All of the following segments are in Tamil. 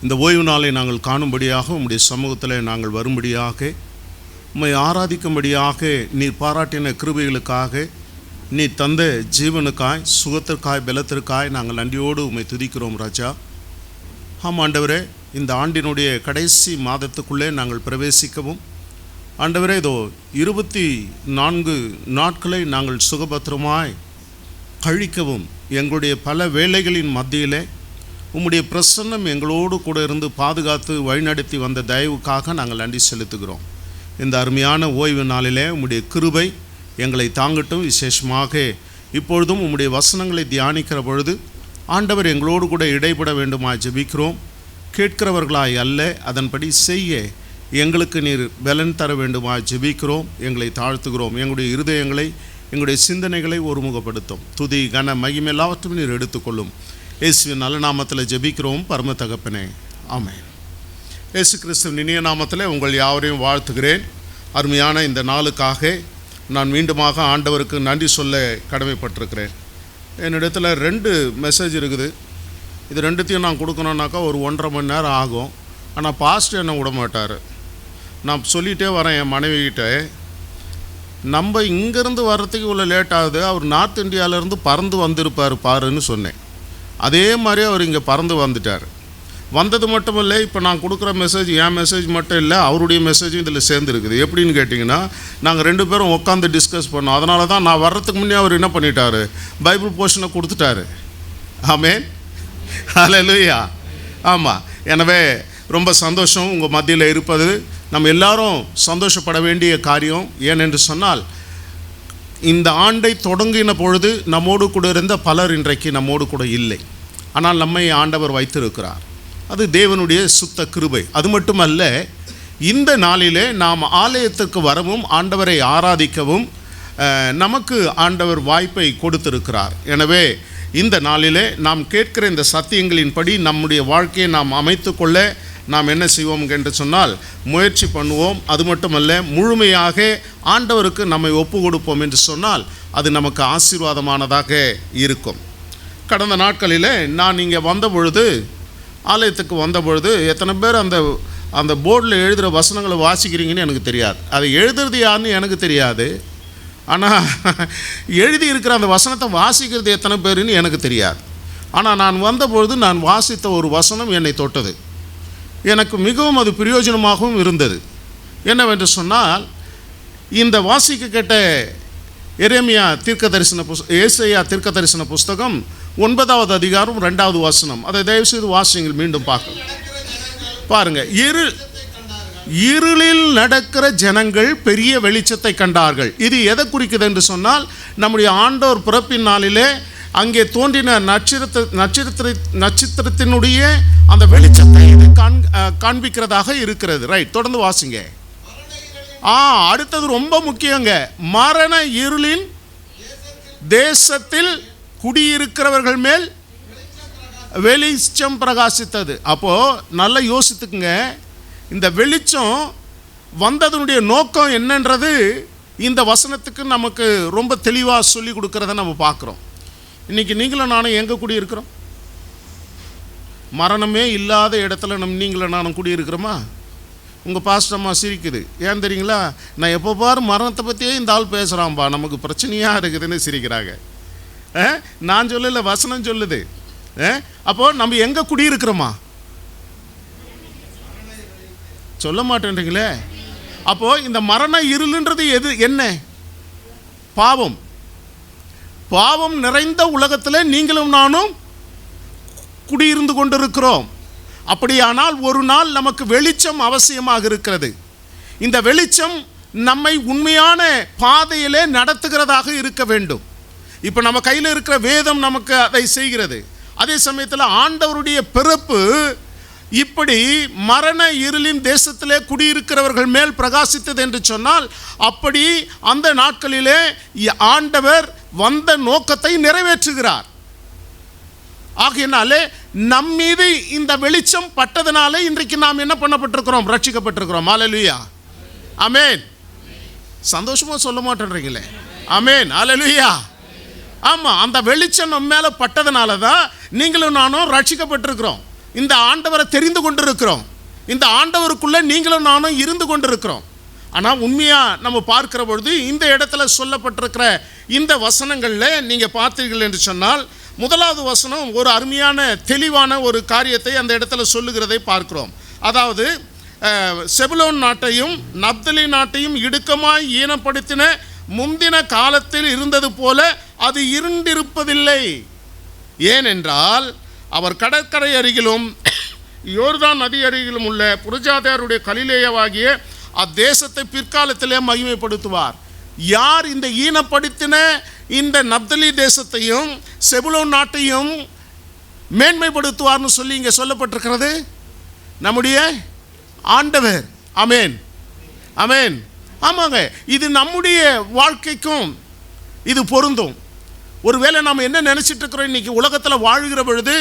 இந்த ஓய்வு நாளை நாங்கள் காணும்படியாக உம்முடைய சமூகத்தில் நாங்கள் வரும்படியாக, உம்மை ஆராதிக்கும்படியாக நீர் பாராட்டின கிருபைகளுக்காக, நீர் தந்த ஜீவனுக்காய், சுகத்திற்காய், பலத்திற்காய் நாங்கள் நன்றியோடு உம்மை துதிக்கிறோம் ராஜா. ஆண்டவரே, இந்த ஆண்டினுடைய கடைசி மாதத்துக்குள்ளே நாங்கள் பிரவேசிக்கவும், ஆண்டவரே, இதோ 24 நாட்களை நாங்கள் சுகபத்திரமாய் கழிக்கவும், எங்களுடைய பல வேலைகளின் மத்தியிலே உம்முடைய பிரசன்னம் எங்களோடு கூட இருந்து பாதுகாத்து வழிநடத்தி வந்த தயவுக்காக நாங்கள் நன்றி செலுத்துகிறோம். இந்த அருமையான ஓய்வு நாளிலே உம்முடைய கிருபை எங்களை தாங்கட்டும். விசேஷமாக இப்பொழுதும் உம்முடைய வசனங்களை தியானிக்கிற பொழுது ஆண்டவர் எங்களோடு கூட இடைப்பட வேண்டுமாய் ஜெபிக்கிறோம். கேட்கிறவர்களாய் அல்ல, அதன்படி செய்ய எங்களுக்கு நீர் பலன் தர வேண்டுமாய் ஜெபிக்கிறோம். எங்களை தாழ்த்துகிறோம். எங்களுடைய இருதயங்களை, எங்களுடைய சிந்தனைகளை ஒருமுகப்படுத்தும். துதி, கன, மகிமை எல்லாவற்றையும் நீர் எடுத்துக்கொள்ளும். இயேசுவின் நல்ல நாமத்தில் ஜெபிக்கிறோம் பரம தகப்பனே, ஆமென். இயேசு கிறிஸ்துவின் இனிய நாமத்தில் உங்கள் யாவரையும் வாழ்த்துகிறேன். அருமையான இந்த நாளுக்காக நான் மீண்டுமாக ஆண்டவருக்கு நன்றி சொல்ல கடமைப்பட்டிருக்கிறேன். என்னிடத்தில் 2 மெசேஜ் இருக்குது. இது 2த்தையும் நான் கொடுக்கணுன்னாக்கா ஒரு 1.5 மணி நேரம் ஆகும். ஆனால் பாஸ்டர் என்னை விட மாட்டார். நான் சொல்லிகிட்டே வரேன் என் மனைவிகிட்ட, நம்ம இங்கேருந்து வர்றதுக்கு இவ்வளோ லேட் ஆகுது, அவர் நார்த் இந்தியாவிலேருந்து பறந்து வந்திருப்பார் பாருன்னு சொன்னேன். அதே மாதிரி அவர் இங்கே பறந்து வந்துட்டார். வந்தது மட்டும் இல்லை, இப்போ நான் கொடுக்குற மெசேஜ் என் மெசேஜ் மட்டும் இல்லை, அவருடைய மெசேஜும் இதில் சேர்ந்துருக்குது. எப்படின்னு கேட்டிங்கன்னா, நாங்கள் 2 பேரும் உட்காந்து டிஸ்கஸ் பண்ணோம். அதனால தான் நான் வர்றதுக்கு முன்னே அவர் என்ன பண்ணிட்டார், பைபிள் போர்ஷனை கொடுத்துட்டாரு. ஆமென், ஹல்லேலூயா. ஆமாம், எனவே ரொம்ப சந்தோஷம் உங்கள் மத்தியில் இருப்பது. நம்ம எல்லாரும் சந்தோஷப்பட வேண்டிய காரியம். ஏனென்று சொன்னால், இந்த ஆண்டை தொடங்கின பொழுது நம்மோடு கூட இருந்த பலர் இன்றைக்கு நம்மோடு கூட இல்லை. ஆனால் நம்மை ஆண்டவர் வைத்திருக்கிறார். அது தேவனுடைய சுத்த கிருபை. அது மட்டுமல்ல, இந்த நாளிலே நாம் ஆலயத்துக்கு வரவும் ஆண்டவரை ஆராதிக்கவும் நமக்கு ஆண்டவர் வாய்ப்பை கொடுத்திருக்கிறார். எனவே இந்த நாளிலே நாம் கேட்கிற இந்த சத்தியங்களின்படி நம்முடைய வாழ்க்கையை நாம் அமைத்து கொள்ள நாம் என்ன செய்வோம் என்று சொன்னால் முயற்சி பண்ணுவோம். அது மட்டுமல்ல, முழுமையாக ஆண்டவருக்கு நம்மை ஒப்பு கொடுப்போம் என்று சொன்னால் அது நமக்கு ஆசீர்வாதமானதாக இருக்கும். கடந்த நாட்களில் நான் இங்கே வந்தபொழுது, ஆலயத்துக்கு வந்தபொழுது, எத்தனை பேர் அந்த போர்டில் எழுதுகிற வசனங்களை வாசிக்கிறீங்கன்னு எனக்கு தெரியாது. அதை எழுதுறது யாருன்னு எனக்கு தெரியாது. ஆனால் எழுதி இருக்கிற அந்த வசனத்தை வாசிக்கிறது எத்தனை பேருன்னு எனக்கு தெரியாது. ஆனால் நான் வந்தபொழுது நான் வாசித்த ஒரு வசனம் என்னை தொட்டது. எனக்கு மிகவும் அது பிரயோஜனமாகவும் இருந்தது. என்னவென்று சொன்னால், இந்த வாசிக்க கேட்ட எரேமியா தீர்க்க தரிசன ஏசாயா தீர்க்க தரிசன புஸ்தகம் 9வது அதிகாரம் 2வது வசனம். அதை தயவுசெய்து வாசிங்கள், மீண்டும் பாருங்க. இருளில் நடக்கிற ஜனங்கள் பெரிய வெளிச்சத்தை கண்டார்கள். இது எதை குறிக்குது என்று சொன்னால், நம்முடைய ஆண்டோர் பிறப்பின் நாளிலே அங்கே தோன்றின நட்சத்திரத்தினுடைய அந்த வெளிச்சத்தை இது காண்பிக்கிறதாக இருக்கிறது. ரைட், தொடர்ந்து வாசிங்க. அடுத்தது ரொம்ப முக்கியங்க. மரண இருளின் தேசத்தில் குடியிருக்கிறவர்கள் மேல் வெளிச்சம் பிரகாசித்தது. அப்போ நல்லா யோசித்துக்குங்க, இந்த வெளிச்சம் வந்ததனுடைய நோக்கம் என்னன்றது இந்த வசனத்துக்கு நமக்கு ரொம்ப தெளிவாக சொல்லி கொடுக்கறத நம்ம பார்க்குறோம். இன்றைக்கி நீங்களும் நானும் எங்கே குடியிருக்கிறோம்? மரணமே இல்லாத இடத்துல நீங்களும் நானும் குடியிருக்கிறோமா? உங்கள் பாஸ்டம்மா சிரிக்குது. ஏன் தெரியுங்களா? நான் எப்போ பாரு மரணத்தை பற்றியே இந்த ஆள் பேசுகிறான்பா, நமக்கு பிரச்சனையாக இருக்குதுன்னு சிரிக்கிறாங்க. நான் சொல்லலை, வசனம் சொல்லுது. அப்போது நம்ம எங்கே குடியிருக்கிறோமா? சொல்ல மாட்டேன்றீங்களே. அப்போது இந்த மரண இருளுன்றது என்ன? பாவம். பாவம் நிறைந்த உலகத்தில் நீங்களும் நானும் குடியிருந்து கொண்டிருக்கிறோம். அப்படியானால் ஒரு நாள் நமக்கு வெளிச்சம் அவசியமாக இருக்கிறது. இந்த வெளிச்சம் நம்மை உண்மையான பாதையிலே நடத்துகிறதாக இருக்க வேண்டும். இப்போ நம்ம கையில் இருக்கிற வேதம் நமக்கு அதை செய்கிறது. அதே சமயத்தில் ஆண்டவருடைய பிறப்பு இப்படி மரண இருளின் தேசத்திலே குடியிருக்கிறவர்கள் மேல் பிரகாசித்தது என்று சொன்னால், அப்படி அந்த நாட்களிலே ஆண்டவர் வந்த நோக்கத்தை நிறைவேற்றுகிறார். ஆகையினாலே நம் மீது இந்த வெளிச்சம் பட்டதனாலே இன்றைக்கு நாம் என்ன பண்ணப்பட்டிருக்கிறோம்? ரட்சிக்கப்பட்டிருக்கிறோம். ஹல்லேலூயா, ஆமென். சந்தோஷமா சொல்ல மாட்டேன்றீங்களே, ஆமென், ஹல்லேலூயா. ஆமாம், அந்த வெளிச்சம் நம்ம மேலே பட்டதனால தான் நீங்களும் நானும் ரட்சிக்கப்பட்டிருக்கிறோம். இந்த ஆண்டவரை தெரிந்து கொண்டிருக்கிறோம். இந்த ஆண்டவருக்குள்ளே நீங்களும் நானும் இருந்து கொண்டிருக்கிறோம். ஆனால் உண்மையாக நம்ம பார்க்கிற பொழுது இந்த இடத்துல சொல்லப்பட்டிருக்கிற இந்த வசனங்களில் நீங்கள் பார்த்தீர்கள் என்று சொன்னால், முதலாவது வசனம் ஒரு அருமையான தெளிவான ஒரு காரியத்தை அந்த இடத்துல சொல்லுகிறதை பார்க்கிறோம். அதாவது செபுலோன் நாட்டையும் நப்தலி நாட்டையும் இடுக்கமாய் ஈனப்படுத்தின முந்தின காலத்தில் இருந்தது போல அது இருண்டிருப்பதில்லை. ஏனென்றால் அவர் கடற்கரை அருகிலும் யோர்தான் நதி அருகிலும் உள்ள புரஜாதியாருடைய கலிலேயாவாகிய அத்தேசத்தை பிற்காலத்திலே மகிமைப்படுத்துவார். யார் இந்த ஈனப்படுத்தின இந்த நப்தலி தேசத்தையும் செபுலோன் நாட்டையும் மேன்மைப்படுத்துவார்னு சொல்லி இங்கே சொல்லப்பட்டிருக்கிறது? நம்முடைய ஆண்டவர். ஆமேன், ஆமேன். ஆமாங்க, இது நம்முடைய வாழ்க்கைக்கும் இது பொருந்தும். ஒருவேளை நாம் என்ன நினச்சிட்டு இருக்கிறோம், இன்றைக்கி உலகத்தில் வாழ்கிற பொழுது,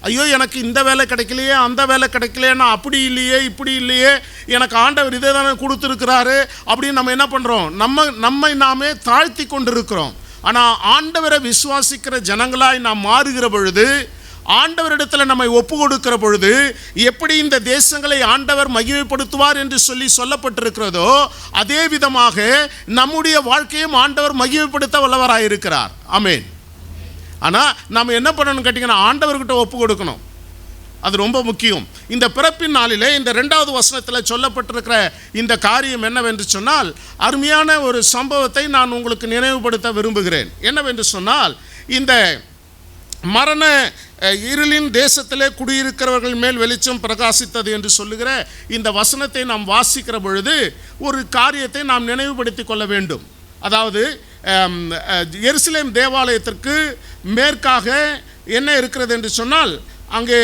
ஐயோ எனக்கு இந்த வேலை கிடைக்கலையே, அந்த வேலை கிடைக்கலையே, நான் அப்படி இல்லையே, இப்படி இல்லையே, எனக்கு ஆண்டவர் இதே தானே கொடுத்துருக்கிறாரு அப்படின்னு நம்ம என்ன பண்ணுறோம், நம்மை நாமே தாழ்த்தி கொண்டிருக்கிறோம். ஆனால் ஆண்டவரை விசுவாசிக்கிற ஜனங்களாய் நாம் மாறுகிற பொழுது, ஆண்டவரிடத்தில் நம்மை ஒப்பு கொடுக்கிற பொழுது, எப்படி இந்த தேசங்களை ஆண்டவர் மகிமைப்படுத்துவார் என்று சொல்லப்பட்டிருக்கிறதோ அதே விதமாக நம்முடைய வாழ்க்கையும் ஆண்டவர் மகிமைப்படுத்த வல்லவராயிருக்கிறார். ஆமேன். ஆனால் நாம் என்ன பண்ணணும்னு கேட்டிங்கன்னா, ஆண்டவர்கிட்ட ஒப்பு கொடுக்கணும். அது ரொம்ப முக்கியம். இந்த பிறப்பின் நாளிலே இந்த 2வது வசனத்தில் சொல்லப்பட்டிருக்கிற இந்த காரியம் என்னவென்று சொன்னால், அருமையான ஒரு சம்பவத்தை நான் உங்களுக்கு நினைவுபடுத்த விரும்புகிறேன். என்னவென்று சொன்னால், இந்த மரண இருளின் தேசத்திலே குடியிருக்கிறவர்கள் மேல் வெளிச்சம் பிரகாசித்தது என்று சொல்லுகிற இந்த வசனத்தை நாம் வாசிக்கிற பொழுது ஒரு காரியத்தை நாம் நினைவுபடுத்தி கொள்ள வேண்டும். அதாவது எருசலேம் தேவாலயத்திற்கு மேற்காக என்ன இருக்கிறது என்று சொன்னால், அங்கே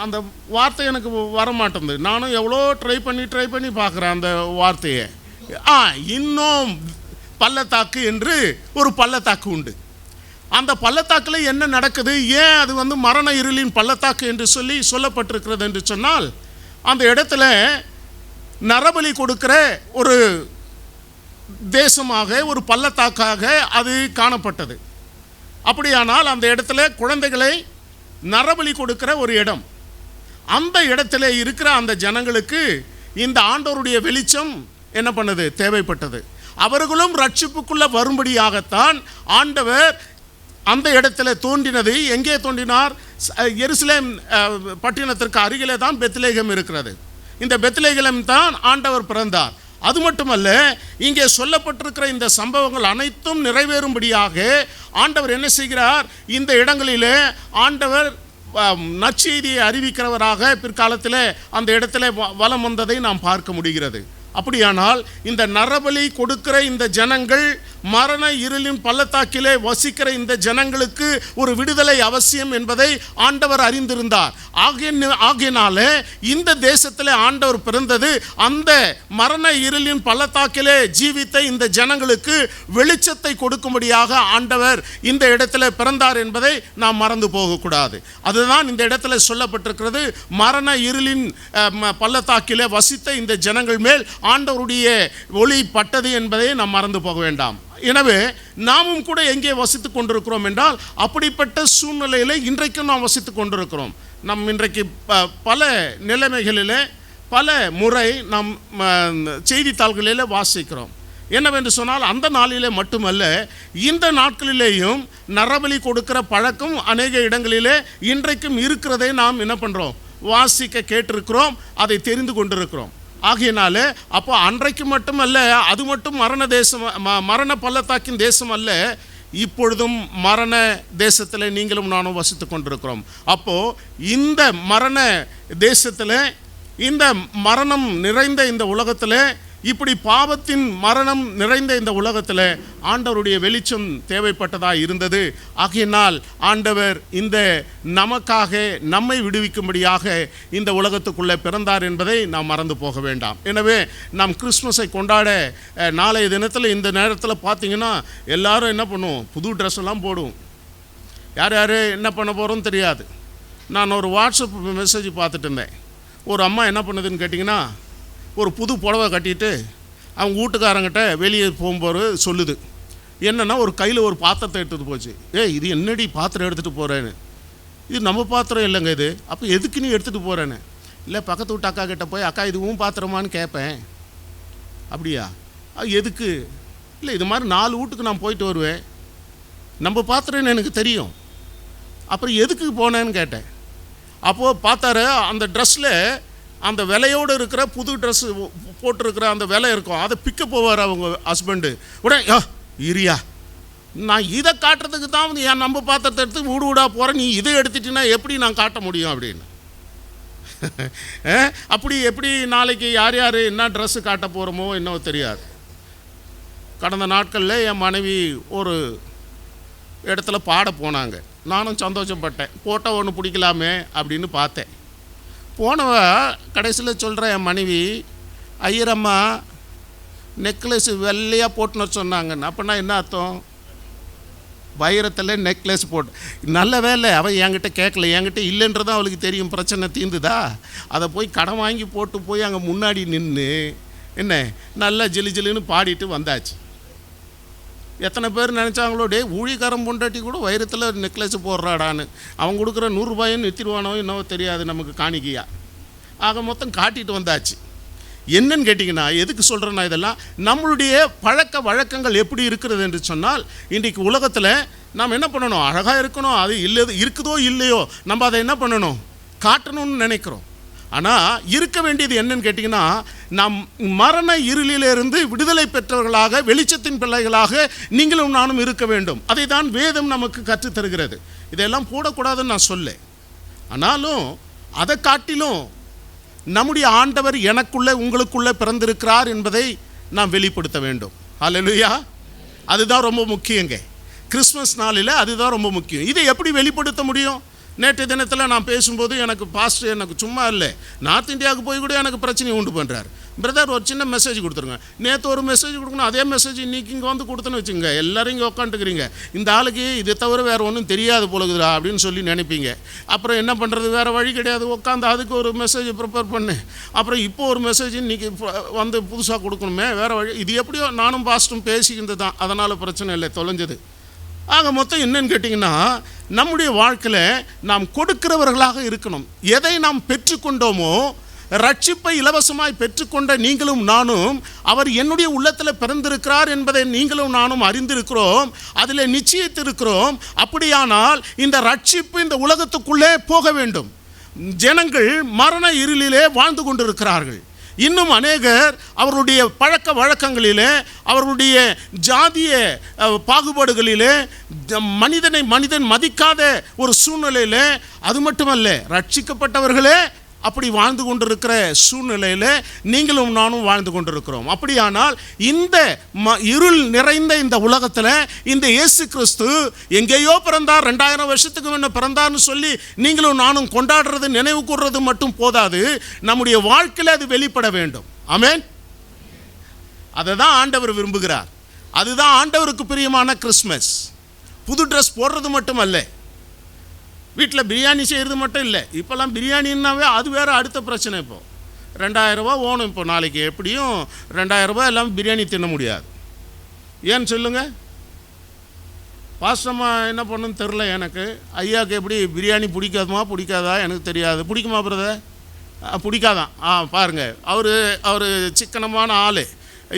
அந்த வார்த்தை எனக்கு வரமாட்டேங்குது. நானும் எவ்வளோ ட்ரை பண்ணி பார்க்குறேன் அந்த வார்த்தையை. இன்னும் பள்ளத்தாக்கு என்று ஒரு பள்ளத்தாக்கு உண்டு. அந்த பள்ளத்தாக்கில் என்ன நடக்குது, ஏன் அது மரண இருளின் பள்ளத்தாக்கு என்று சொல்லப்பட்டிருக்கிறது என்று சொன்னால், அந்த இடத்துல நரபலி கொடுக்கிற ஒரு தேசமாக, ஒரு பள்ளத்தாக்காக அது காணப்பட்டது. அப்படியானால் அந்த இடத்துல குழந்தைகளை நரபலி கொடுக்கிற ஒரு இடம். அந்த இடத்துல இருக்கிற அந்த ஜனங்களுக்கு இந்த ஆண்டவருடைய வெளிச்சம் என்ன பண்ணது, தேவைப்பட்டது. அவர்களும் ரட்சிப்புக்குள்ள வரும்படியாகத்தான் ஆண்டவர் அந்த இடத்துல தோன்றினது. எங்கே தோன்றினார்? எருசலேம் பட்டினத்திற்கு அருகிலே தான் பெத்லேகேம் இருக்கிறது. இந்த பெத்லேகேம் தான் ஆண்டவர் பிறந்தார். அது மட்டுமல்ல, இங்கே சொல்லப்பட்டிருக்கிற இந்த சம்பவங்கள் அனைத்தும் நிறைவேறும்படியாக ஆண்டவர் என்ன செய்கிறார், இந்த இடங்களிலே ஆண்டவர் நற்செய்தியை அறிவிக்கிறவராக பிற்காலத்தில் அந்த இடத்துல வலம் வந்ததை நாம் பார்க்க முடிகிறது. அப்படியானால் இந்த நரபலி கொடுக்கிற இந்த ஜனங்கள், மரண இருளின் பள்ளத்தாக்கிலே வசிக்கிற இந்த ஜனங்களுக்கு ஒரு விடுதலை அவசியம் என்பதை ஆண்டவர் அறிந்திருந்தார். ஆகையினால இந்த தேசத்தில் ஆண்டவர் பிறந்தது அந்த மரண இருளின் பள்ளத்தாக்கிலே ஜீவித்த இந்த ஜனங்களுக்கு வெளிச்சத்தை கொடுக்கும்படியாக ஆண்டவர் இந்த இடத்துல பிறந்தார் என்பதை நாம் மறந்து போகக்கூடாது. அதுதான் இந்த இடத்துல சொல்லப்பட்டிருக்கிறது. மரண இருளின் பள்ளத்தாக்கிலே வசித்த இந்த ஜனங்கள் மேல் ஆண்டவருடைய ஒளி பட்டது என்பதை நாம் மறந்து போக வேண்டாம். எனவே நாமும் கூட எங்கே வசித்து கொண்டிருக்கிறோம் என்றால், அப்படிப்பட்ட சூழ்நிலையில் இன்றைக்கும் நாம் வசித்து கொண்டிருக்கிறோம். நம் இன்றைக்கு பல நிலைமைகளில் பல முறை நாம் செய்தித்தாள்களில் வாசிக்கிறோம். என்னவென்று சொன்னால், அந்த நாளிலே மட்டுமல்ல, இந்த நாட்களிலேயும் நரபலி கொடுக்கிற பழக்கம் அநேக இடங்களிலே இன்றைக்கும் இருக்கிறதை நாம் என்ன பண்ணுறோம், வாசிக்க கேட்டிருக்கிறோம், அதை தெரிந்து கொண்டிருக்கிறோம். ஆகையினால அப்போ அன்றைக்கு மட்டுமல்ல, அது மட்டும் மரண பள்ளத்தாக்கின் தேசம் அல்ல, இப்பொழுதும் மரண தேசத்தில் நீங்களும் நானும் வசித்து கொண்டிருக்கிறோம். அப்போது இந்த மரண தேசத்தில், இந்த மரணம் நிறைந்த இந்த உலகத்தில், இப்படி பாவத்தின் மரணம் நிறைந்த இந்த உலகத்தில் ஆண்டவருடைய வெளிச்சம் தேவைப்பட்டதாக இருந்தது. ஆகையினால் ஆண்டவர் இந்த நமக்காக நம்மை விடுவிக்கும்படியாக இந்த உலகத்துக்குள்ளே பிறந்தார் என்பதை நாம் மறந்து போக வேண்டாம். எனவே நாம் கிறிஸ்மஸை கொண்டாட நாளைய தினத்தில் இந்த நேரத்தில் பார்த்திங்கன்னா எல்லாரும் என்ன பண்ணுவோம், புது ட்ரெஸ் எல்லாம் போடுவோம். யார் யார் என்ன பண்ண போகிறோன்னு தெரியாது. நான் ஒரு வாட்ஸ்அப் மெசேஜ் பார்த்துட்டு இருந்தேன். ஒரு அம்மா என்ன பண்ணுதுன்னு கேட்டிங்கன்னா, ஒரு புது புடவை கட்டிட்டு அவங்க வீட்டுக்காரங்கிட்ட வெளியே போகும்போது சொல்லுது, என்னென்னா ஒரு கையில் ஒரு பாத்திரத்தை எடுத்துகிட்டு போச்சு. இது என்னடி பாத்திரம் எடுத்துகிட்டு போகிறேன்னு. இது நம்ம பாத்திரம் இல்லைங்க இது, அப்போ எதுக்கு நீ எடுத்துகிட்டு போகிறேன்னு. இல்லை பக்கத்து வீட்டு அக்கா கிட்டே போய் அக்கா இதுவும் பாத்திரமானு கேட்பேன். அப்படியா, அது எதுக்கு? இல்லை இது மாதிரி 4 வீட்டுக்கு நான் போயிட்டு வருவேன், நம்ம பாத்திரம்னு எனக்கு தெரியும், அப்புறம் எதுக்கு போனேன்னு கேட்டேன். அப்போது பார்த்தாரு அந்த ட்ரெஸ்ஸில் அந்த விலையோடு இருக்கிற புது ட்ரெஸ்ஸு போட்டிருக்கிற அந்த விலை இருக்கும், அதை பிக்க போவார் அவங்க ஹஸ்பண்டு. உடனே இரியா, நான் இதை காட்டுறதுக்கு தான் வந்து என் நம்ம பாத்திரத்தை எடுத்து வீடு வீடாக போகிறேன், நீ இதை எடுத்துட்டின்னா எப்படி நான் காட்ட முடியும் அப்படின்னு. அப்படி எப்படி நாளைக்கு யார் யார் என்ன ட்ரெஸ்ஸு காட்ட போகிறோமோ என்னவோ தெரியாது. கடந்த நாட்களில் என் மனைவி ஒரு இடத்துல பாட போனாங்க. நானும் சந்தோஷப்பட்டேன், போட்டால் ஒன்று பிடிக்கலாமே அப்படின்னு பார்த்தேன். போனவ கடைசியில் சொல்கிற என் மனைவி, ஐயரம்மா நெக்லஸ் வெள்ளையாக போட்டுன்னு சொன்னாங்கன்னு. அப்படின்னா என்ன அர்த்தம்? வைரத்தில் நெக்லஸ் போட்டு. நல்ல வேலை அவள் என்கிட்ட கேட்கல, என்கிட்ட இல்லைன்றதான் அவளுக்கு தெரியும். பிரச்சனை தீர்ந்துதா? அதை போய் கடன் வாங்கி போட்டு போய் அங்கே முன்னாடி நின்று என்ன நல்லா ஜிலி ஜிலின்னு பாடிட்டு வந்தாச்சு. எத்தனை பேர் நினச்சாங்களோ, டே ஊழிக்காரன் பொண்டாட்டி கூட வைரத்தில் நெக்லஸ் போடுறாடான்னு. அவன் கொடுக்குற 100 ரூபாயின்னு நிறுத்திடுவானோ என்னவோ தெரியாது நமக்கு காணிக்கையா. ஆக மொத்தம் காட்டிட்டு வந்தாச்சு. என்னன்னு கேட்டிங்கன்னா, எதுக்கு சொல்கிறேன்னா, இதெல்லாம் நம்மளுடைய பழக்க வழக்கங்கள் எப்படி இருக்கிறது என்று சொன்னால், இன்றைக்கு உலகத்தில் நாம் என்ன பண்ணணும்? அழகாக இருக்கணும், அது இல்லை இருக்குதோ இல்லையோ நம்ம அதை என்ன பண்ணணும்? காட்டணும்னு நினைக்கிறோம். ஆனால் இருக்க வேண்டியது என்னன்னு கேட்டிங்கன்னா, நாம் மரண இருளிலிருந்து விடுதலை பெற்றவர்களாக வெளிச்சத்தின் பிள்ளைகளாக நீங்களும் நானும் இருக்க வேண்டும். அதை தான் வேதம் நமக்கு கற்றுத்தருகிறது. இதெல்லாம் போடக்கூடாதுன்னு நான் சொல்ல, ஆனாலும் அதை காட்டிலும் நம்முடைய ஆண்டவர் எனக்குள்ளே உங்களுக்குள்ளே பிறந்திருக்கிறார் என்பதை நாம் வெளிப்படுத்த வேண்டும். ஹல்லேலூயா. அதுதான் ரொம்ப முக்கியங்க. கிறிஸ்மஸ் நாளில் அதுதான் ரொம்ப முக்கியம். இதை எப்படி வெளிப்படுத்த முடியும்? நேற்று தினத்தில் நான் பேசும்போது எனக்கு பாஸ்டர் எனக்கு சும்மா இல்லை, நார்த் இந்தியாவுக்கு போய் கூட எனக்கு பிரச்சனையை உண்டு பண்ணுறாரு. பிரதர் ஒரு சின்ன மெசேஜ் கொடுத்துருங்க. நேற்று ஒரு மெசேஜ் கொடுக்கணும், அதே மெசேஜ் இன்றைக்கி இங்கே வந்து கொடுத்துன்னு வச்சுங்க, எல்லோரும் இங்கே உட்காந்துக்கிறீங்க, இந்த ஆளுக்கு இதை தவிர வேறு ஒன்றும் தெரியாது போலுக்குதுரா அப்படின்னு சொல்லி நினைப்பீங்க. அப்புறம் என்ன பண்ணுறது, வேறு வழி கிடையாது, உட்காந்து அதுக்கு ஒரு மெசேஜ் ப்ரிப்பேர் பண்ணு, அப்புறம் இப்போ ஒரு மெசேஜ் இன்றைக்கி வந்து புதுசாக கொடுக்கணுமே, வேறு வழி. இது எப்படியோ நானும் பாஸ்ட்டும் பேசிக்கிட்டு தான், அதனால் பிரச்சனை இல்லை, தொலைஞ்சது. ஆக மொத்தம் என்னன்னு கேட்டிங்கன்னா, நம்முடைய வாழ்க்கையில் நாம் கொடுக்கிறவர்களாக இருக்கணும். எதை நாம் பெற்றுக்கொண்டோமோ, ரட்சிப்பை இலவசமாய் பெற்றுக்கொண்ட நீங்களும் நானும், அவர் என்னுடைய உள்ளத்தில் பிறந்திருக்கிறார் என்பதை நீங்களும் நானும் அறிந்திருக்கிறோம், அதில் நிச்சயித்திருக்கிறோம். அப்படியானால் இந்த ரட்சிப்பு இந்த உலகத்துக்குள்ளே போக வேண்டும். ஜனங்கள் மரண இருளிலே வாழ்ந்து கொண்டிருக்கிறார்கள். இன்னும் அநேகர் அவர்களுடைய பழக்க வழக்கங்களிலே, அவர்களுடைய ஜாதிய பாகுபாடுகளிலே, மனிதன் மதிக்காத ஒரு சூழ்நிலையில், அது மட்டுமல்ல ரட்சிக்கப்பட்டவர்களே அப்படி வாழ்ந்து கொண்டிருக்கிற சூழ்நிலையில் நீங்களும் நானும் வாழ்ந்து கொண்டிருக்கிறோம். அப்படியானால் இந்த இருள் நிறைந்த இந்த உலகத்தில் இந்த இயேசு கிறிஸ்து எங்கேயோ பிறந்தார், 2000 வருஷத்துக்கு முன்ன பிறந்தார்னு சொல்லி நீங்களும் நானும் கொண்டாடுறது நினைவு கூறுறது மட்டும் போதாது, நம்முடைய வாழ்க்கையில் அது வெளிப்பட வேண்டும். ஆமென். அதை தான் ஆண்டவர் விரும்புகிறார். அதுதான் ஆண்டவருக்கு பிரியமான கிறிஸ்மஸ். புது ட்ரெஸ் போடுறது மட்டும் அல்ல, வீட்டில் பிரியாணி செய்கிறது மட்டும் இல்லை. இப்போல்லாம் பிரியாணின்னாவே அது வேறு அடுத்த பிரச்சனை. இப்போது 2000 ரூபா ஓணும். இப்போ நாளைக்கு எப்படியும் 2000 ரூபா எல்லாம் பிரியாணி தின்ன முடியாது. ஏன்னு சொல்லுங்கள். பாஸ்டம்மா என்ன பண்ணுன்னு தெரில எனக்கு. ஐயாவுக்கு எப்படி பிரியாணி பிடிக்காதா எனக்கு தெரியாது. பிடிக்குமா பிரதர்? பிடிக்காதான். பாருங்கள், அவர் சிக்கனமான ஆள்.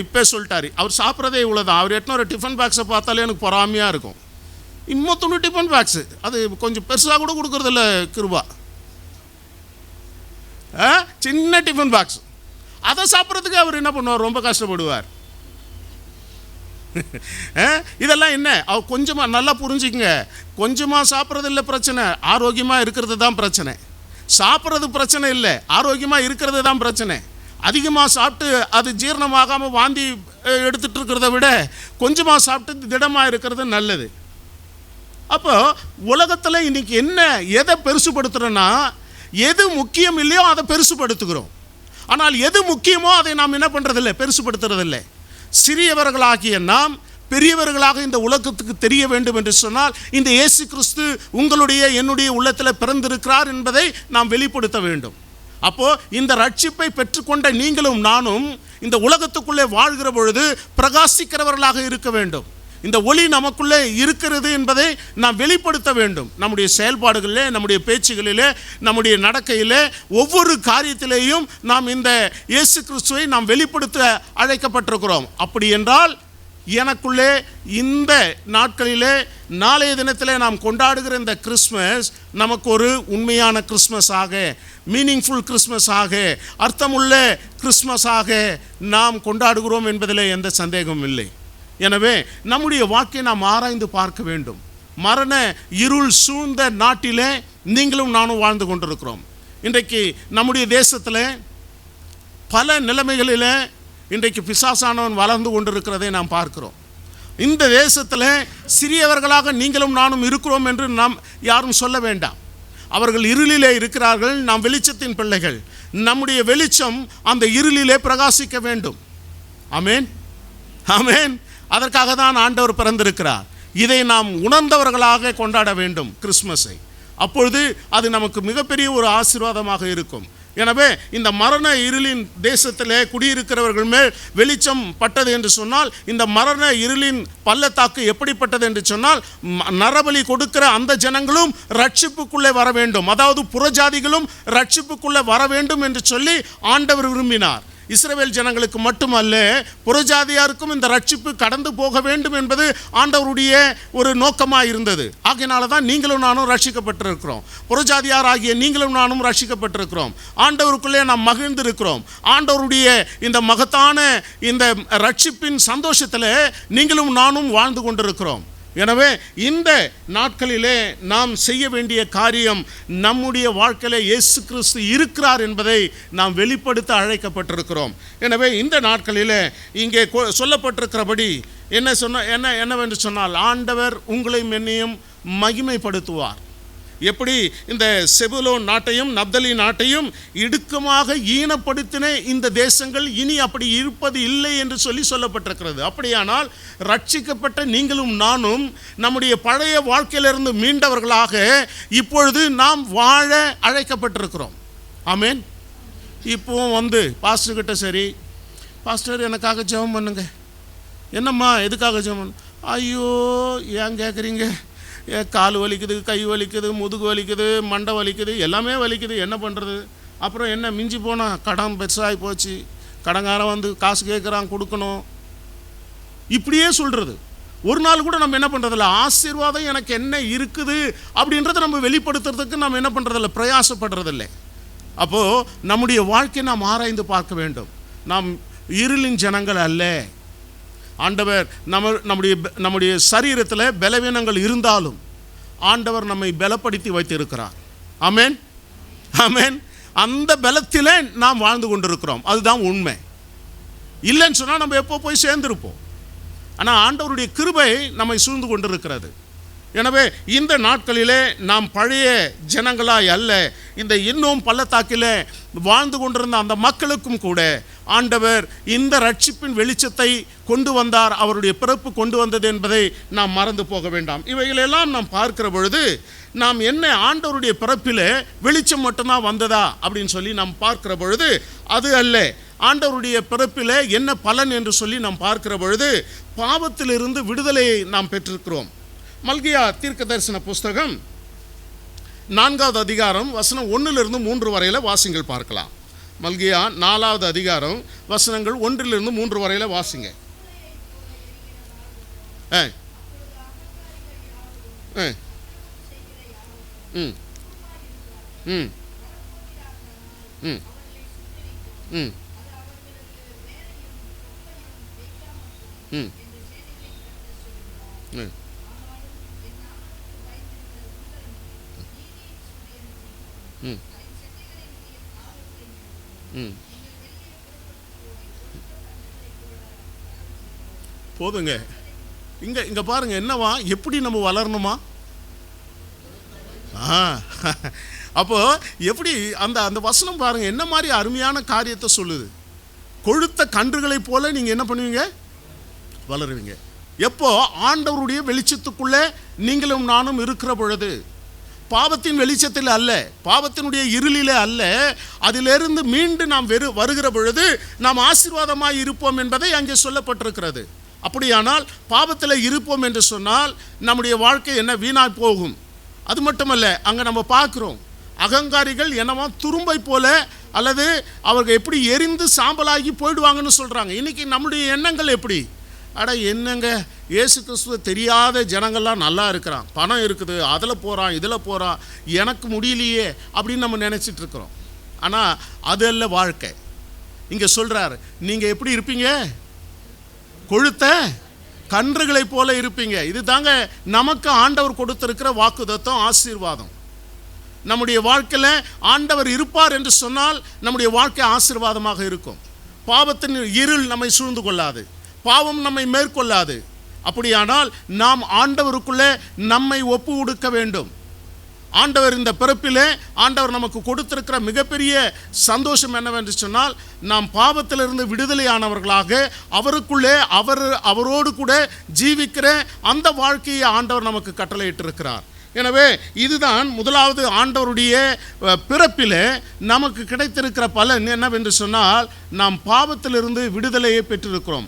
இப்போ சொல்லிட்டாரு, அவர் சாப்பிட்றதே இவ்வளோதான். அவர் எத்தனை ஒரு டிஃபன் பாக்ஸை பார்த்தாலே எனக்கு பொறாமையாக இருக்கும். இன்னொரு டிஃபன் பாக்ஸு அது கொஞ்சம் பெருசாக கூட கொடுக்குறதில்ல கிருபா, சின்ன டிஃபன் பாக்ஸ். அதை சாப்பிட்றதுக்கு அவர் என்ன பண்ணுவார், ரொம்ப கஷ்டப்படுவார். இதெல்லாம் என்ன, அவர் கொஞ்சமாக நல்லா புரிஞ்சுக்குங்க. கொஞ்சமாக சாப்பிட்றது இல்லை பிரச்சனை, ஆரோக்கியமாக இருக்கிறது தான் பிரச்சனை. சாப்பிட்றது பிரச்சனை இல்லை, ஆரோக்கியமாக இருக்கிறது தான் பிரச்சனை. அதிகமாக சாப்பிட்டு அது ஜீரணமாகாமல் வாந்தி எடுத்துகிட்டு இருக்கிறத விட கொஞ்சமாக சாப்பிட்டு திடமாக இருக்கிறது நல்லது. அப்போ உலகத்தில் இன்றைக்கி என்ன, எதை பெருசுப்படுத்துகிறோன்னா, எது முக்கியம் இல்லையோ அதை பெருசுப்படுத்துகிறோம். ஆனால் எது முக்கியமோ அதை நாம் என்ன பண்ணுறதில்லை, பெருசுப்படுத்துறதில்லை. சிறியவர்களாகிய நாம் பெரியவர்களாக இந்த உலகத்துக்கு தெரிய வேண்டும் என்று சொன்னால், இந்த இயேசு கிறிஸ்து உங்களுடைய என்னுடைய உள்ளத்தில் பிறந்திருக்கிறார் என்பதை நாம் வெளிப்படுத்த வேண்டும். அப்போது இந்த ரட்சிப்பை பெற்றுக்கொண்ட நீங்களும் நானும் இந்த உலகத்துக்குள்ளே வாழ்கிற பொழுது பிரகாசிக்கிறவர்களாக இருக்க வேண்டும். இந்த ஒளி நமக்குள்ளே இருக்கிறது என்பதை நாம் வெளிப்படுத்த வேண்டும். நம்முடைய செயல்பாடுகளிலே, நம்முடைய பேச்சுகளிலே, நம்முடைய நடக்கையிலே, ஒவ்வொரு காரியத்திலேயும் நாம் இந்த இயேசு கிறிஸ்துவை நாம் வெளிப்படுத்த அழைக்கப்பட்டிருக்கிறோம். அப்படி என்றால் எனக்குள்ளே இந்த நாட்களிலே, நாளைய தினத்திலே நாம் கொண்டாடுகிற இந்த கிறிஸ்மஸ் நமக்கு ஒரு உண்மையான கிறிஸ்மஸாக, மீனிங்ஃபுல் கிறிஸ்மஸாக, அர்த்தமுள்ள கிறிஸ்மஸாக நாம் கொண்டாடுகிறோம் என்பதில் எந்த சந்தேகமும் இல்லை. எனவே நம்முடைய வாழ்க்கையை நாம் ஆராய்ந்து பார்க்க வேண்டும். மரண இருள் சூழ்ந்த நாட்டிலே நீங்களும் நானும் வாழ்ந்து கொண்டிருக்கிறோம். இன்றைக்கு நம்முடைய தேசத்தில் பல நிலைமைகளில் இன்றைக்கு பிசாசானவன் வளர்ந்து கொண்டிருக்கிறதை நாம் பார்க்கிறோம். இந்த தேசத்தில் சிறியவர்களாக நீங்களும் நானும் இருக்கிறோம் என்று நாம் யாரும் சொல்ல வேண்டாம். அவர்கள் இருளிலே இருக்கிறார்கள், நாம் வெளிச்சத்தின் பிள்ளைகள். நம்முடைய வெளிச்சம் அந்த இருளிலே பிரகாசிக்க வேண்டும். ஆமென், ஆமென். அதற்காக தான் ஆண்டவர் பிறந்திருக்கிறார். இதை நாம் உணர்ந்தவர்களாக கொண்டாட வேண்டும் கிறிஸ்மஸை. அப்பொழுது அது நமக்கு மிகப்பெரிய ஒரு ஆசீர்வாதமாக இருக்கும். எனவே இந்த மரண இருளின் தேசத்திலே குடியிருக்கிறவர்கள் மேல் வெளிச்சம் பட்டது என்று சொன்னால், இந்த மரண இருளின் பள்ளத்தாக்கு எப்படிப்பட்டது என்று சொன்னால், நரபலி கொடுக்கிற அந்த ஜனங்களும் ரட்சிப்புக்குள்ளே வர வேண்டும், அதாவது புறஜாதிகளும் ரட்சிப்புக்குள்ளே வர வேண்டும் என்று சொல்லி ஆண்டவர் விரும்பினார். இஸ்ரவேல் ஜனங்களுக்கு மட்டுமல்ல, புறஜாதியாருக்கும் இந்த ரட்சிப்பு கடந்து போக வேண்டும் என்பது ஆண்டவருடைய ஒரு நோக்கமாக இருந்தது. ஆகையினால தான் நீங்களும் நானும் ரட்சிக்கப்பட்டிருக்கிறோம். புறஜாதியார் ஆகிய நீங்களும் நானும் ரட்சிக்கப்பட்டிருக்கிறோம். ஆண்டவருக்குள்ளே நாம் மகிழ்ந்திருக்கிறோம். ஆண்டவருடைய இந்த மகத்தான இந்த ரட்சிப்பின் சந்தோஷத்தில் நீங்களும் நானும் வாழ்ந்து கொண்டிருக்கிறோம். எனவே இந்த நாட்களிலே நாம் செய்ய வேண்டிய காரியம், நம்முடைய வாழ்க்கையில் இயேசு கிறிஸ்து இருக்கிறார் என்பதை நாம் வெளிப்படுத்த அழைக்கப்பட்டிருக்கிறோம். எனவே இந்த நாட்களிலே இங்கே சொல்லப்பட்டிருக்கிறபடி என்னவென்று சொன்னால், ஆண்டவர் உங்களையும் என்னையும் மகிமைப்படுத்துவார். எப்படி இந்த செபுலோன் நாட்டையும் நப்தலி நாட்டையும் இடுக்கமாக ஈனப்படுத்தின இந்த தேசங்கள் இனி அப்படி இருப்பது இல்லை என்று சொல்லப்பட்டிருக்கிறது. அப்படியானால் ரட்சிக்கப்பட்ட நீங்களும் நானும் நம்முடைய பழைய வாழ்க்கையிலிருந்து மீண்டவர்களாக இப்பொழுது நாம் வாழ அழைக்கப்பட்டிருக்கிறோம். ஆமென். இப்போவும் பாஸ்டர்கிட்ட, சரி பாஸ்டர் எனக்காக ஜெபம் பண்ணுங்க. என்னம்மா எதுக்காக ஜெபம் பண்ணு? ஐயோ ஏன் கேட்குறீங்க, கால் வலிக்குது, கை வலிக்குது, முதுகு வலிக்குது, மண்டை வலிக்குது, எல்லாமே வலிக்குது, என்ன பண்ணுறது? அப்புறம் என்ன மிஞ்சி போனால் கடன் பெருசாகி போச்சு, கடங்காரன் காசு கேட்குறான், கொடுக்கணும், இப்படியே சொல்கிறது. ஒரு நாள் கூட நம்ம என்ன பண்ணுறதில்ல, ஆசீர்வாதம் எனக்கு என்ன இருக்குது அப்படின்றத நம்ம வெளிப்படுத்துறதுக்கு நம்ம என்ன பண்ணுறதில்ல, பிரயாசப்படுறதில்லை. அப்போது நம்முடைய வாழ்க்கையை நாம் ஆராய்ந்து பார்க்க வேண்டும். நாம் இருளின் ஜனங்கள் அல்ல. ஆண்டவர் நம்முடைய சரீரத்தில் பலவீனங்கள் இருந்தாலும் ஆண்டவர் நம்மை பலப்படுத்தி வைத்திருக்கிறார். ஆமென், ஆமென். அந்த பலத்திலே நாம் வாழ்ந்து கொண்டிருக்கிறோம். அதுதான் உண்மை. இல்லைன்னு சொன்னால் நம்ம எப்போ போய் சேர்ந்திருப்போம். ஆனால் ஆண்டவருடைய கிருபை நம்மை சூழ்ந்து கொண்டிருக்கிறது. எனவே இந்த நாட்களிலே நாம் பழைய ஜனங்களாய் அல்ல, இந்த இன்னும் பள்ளத்தாக்கிலே வாழ்ந்து கொண்டிருந்த அந்த மக்களுக்கும் கூட ஆண்டவர் இந்த ரட்சிப்பின் வெளிச்சத்தை கொண்டு வந்தார். அவருடைய பிறப்பு கொண்டு வந்தது என்பதை நாம் மறந்து போக வேண்டாம். இவைகளெல்லாம் நாம் பார்க்கிற பொழுது நாம் என்ன, ஆண்டவருடைய பிறப்பிலே வெளிச்சம் மட்டும்தான் வந்ததா அப்படின்னு சொல்லி நாம் பார்க்கிற பொழுது அது அல்ல. ஆண்டவருடைய பிறப்பிலே என்ன பலன் என்று சொல்லி நாம் பார்க்கிற பொழுது பாவத்திலிருந்து விடுதலையை நாம் பெற்றிருக்கிறோம். மல்கியா தீர்க்க தரிசன புஸ்தகம் 4வது அதிகாரம் வசனம் 1 - 3 வரையில் வாசிங்கள் பார்க்கலாம். மல்கியா 4வது அதிகாரம் வசனங்கள் 1 - 3 வரையில் வாசிங்க. ம் ம் ம் ம் ம் ம் ம் ம் போதுங்க. இங்கே பாருங்க, என்னவா எப்படி நம்ம வளரணுமா? அப்போ எப்படி அந்த வசனம் பாருங்க, என்ன மாதிரி அருமையான காரியத்தை சொல்லுது. கொழுத்த கன்றுகளை போல நீங்கள் என்ன பண்ணுவீங்க? வளருவீங்க. எப்போ? ஆண்டவருடைய வெளிச்சத்துக்குள்ளே நீங்களும் நானும் இருக்கிற பொழுது. பாவத்தின் வெளிச்சத்தில் அல்ல, பாவத்தினுடைய இருளிலே அல்ல, அதிலிருந்து மீண்டு நாம் வருகிற பொழுது நாம் ஆசீர்வாதமாய் இருப்போம் என்பதை அங்கே சொல்லப்பட்டிருக்கிறது. அப்படியானால் பாவத்தில் இருப்போம் என்று சொன்னால் நம்முடைய வாழ்க்கை என்ன வீணாய் போகும். அது மட்டுமல்ல, அங்கே நம்ம பார்க்குறோம் அகங்காரிகள் என்னவா துரும்பை போல அல்லது அவர்கள் எப்படி எரிந்து சாம்பலாகி போயிடுவாங்கன்னு சொல்கிறாங்க. இன்றைக்கி நம்முடைய எண்ணங்கள் எப்படி? அட என்னங்க, இயேசு கிறிஸ்துவ தெரியாத ஜனங்கள்லாம் நல்லா இருக்கிறான், பணம் இருக்குது, அதில் போகிறான் இதில் போகிறான், எனக்கு முடியலையே அப்படின்னு நம்ம நினச்சிட்டு இருக்கிறோம். ஆனால் அது அல்ல வாழ்க்கை. இங்கே சொல்கிறார், நீங்கள் எப்படி இருப்பீங்க? கொழுத்த கன்றுகளை போல இருப்பீங்க. இது தாங்க நமக்கு ஆண்டவர் கொடுத்திருக்கிற வாக்குத்தத்தம், ஆசீர்வாதம். நம்முடைய வாழ்க்கையில் ஆண்டவர் இருப்பார் என்று சொன்னால் நம்முடைய வாழ்க்கை ஆசீர்வாதமாக இருக்கும். பாவத்தின் இருள் நம்மை சூழ்ந்து கொள்ளாது, பாவம் நம்மை மேற்கொள்ளாது. அப்படியானால் நாம் ஆண்டவருக்குள்ளே நம்மை ஒப்பு கொடுக்க வேண்டும். ஆண்டவர் இந்த பிறப்பிலே ஆண்டவர் நமக்கு கொடுத்திருக்கிற மிகப்பெரிய சந்தோஷம் என்னவென்று சொன்னால், நாம் பாவத்திலிருந்து விடுதலையானவர்களாக அவருக்குள்ளே அவரோடு கூட ஜீவிக்கிற அந்த வாழ்க்கையை ஆண்டவர் நமக்கு கட்டளையிட்டிருக்கிறார். எனவே இதுதான் முதலாவது ஆண்டவருடைய பிறப்பிலே நமக்கு கிடைத்திருக்கிற பலன் என்னவென்று சொன்னால், நாம் பாவத்திலிருந்து விடுதலையை பெற்றிருக்கிறோம்.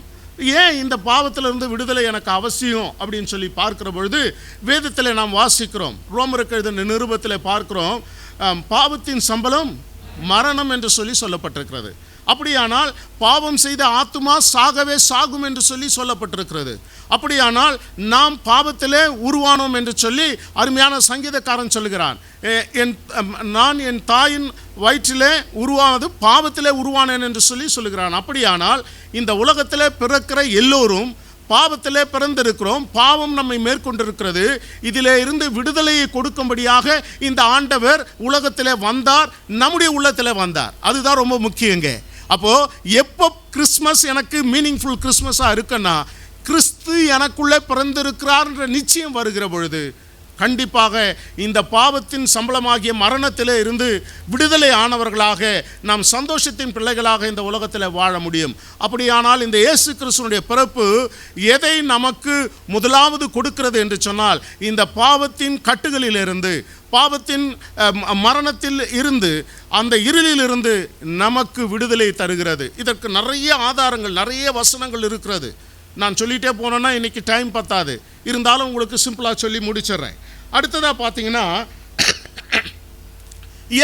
ஏன் இந்த பாவத்திலிருந்து விடுதலை எனக்கு அவசியம் அப்படின்னு சொல்லி பார்க்கிற பொழுது வேதத்தில் நாம் வாசிக்கிறோம். ரோமருக்கு எழுதின நிருபத்தில் பார்க்கிறோம், பாவத்தின் சம்பளம் மரணம் என்று சொல்லி சொல்லப்பட்டிருக்கிறது. அப்படியானால் பாவம் செய்த ஆத்துமா சாகவே சாகும் என்று சொல்லி சொல்லப்பட்டிருக்கிறது. அப்படியானால் நாம் பாவத்திலே உருவானோம் என்று சொல்லி அருமையான சங்கீதக்காரன் சொல்லுகிறான், நான் என் தாயின் வயிற்றிலே உருவானது பாவத்திலே உருவானேன் என்று சொல்லி சொல்லுகிறான். அப்படியானால் இந்த உலகத்திலே பிறக்கிற எல்லோரும் பாவத்திலே பிறந்திருக்கிறோம், பாவம் நம்மை மேற்கொண்டிருக்கிறது. இதிலே இருந்து விடுதலையை கொடுக்கும்படியாக இந்த ஆண்டவர் உலகத்திலே வந்தார், நம்முடைய உள்ளத்திலே வந்தார். அதுதான் ரொம்ப முக்கியங்க. அப்போது எப்போ கிறிஸ்மஸ் எனக்கு மீனிங்ஃபுல் கிறிஸ்மஸாக இருக்குன்னா, கிறிஸ்து எனக்குள்ளே பிறந்திருக்கிறார்ன்ற நிச்சயம் வருகிற பொழுது கண்டிப்பாக இந்த பாவத்தின் சம்பளமாகிய மரணத்திலே இருந்து விடுதலை ஆனவர்களாக நாம் சந்தோஷத்தின் பிள்ளைகளாக இந்த உலகத்தில் வாழ முடியும். அப்படியானால் இந்த இயேசு கிறிஸ்துவினுடைய பிறப்பு எதை நமக்கு முதலாவது கொடுக்கிறது என்று சொன்னால், இந்த பாவத்தின் கட்டுகளிலிருந்து, பாவத்தின் மரணத்தில் இருந்து, அந்த இருளிலிருந்து நமக்கு விடுதலை தருகிறது. இதற்கு நிறைய ஆதாரங்கள், நிறைய வசனங்கள் இருக்கிறது. நான் சொல்லிகிட்டே போனேன்னா இன்றைக்கி டைம் பத்தாது, இருந்தாலும் உங்களுக்கு சிம்பிளாக சொல்லி முடிச்சிடுறேன். அடுத்ததாக பார்த்தீங்கன்னா,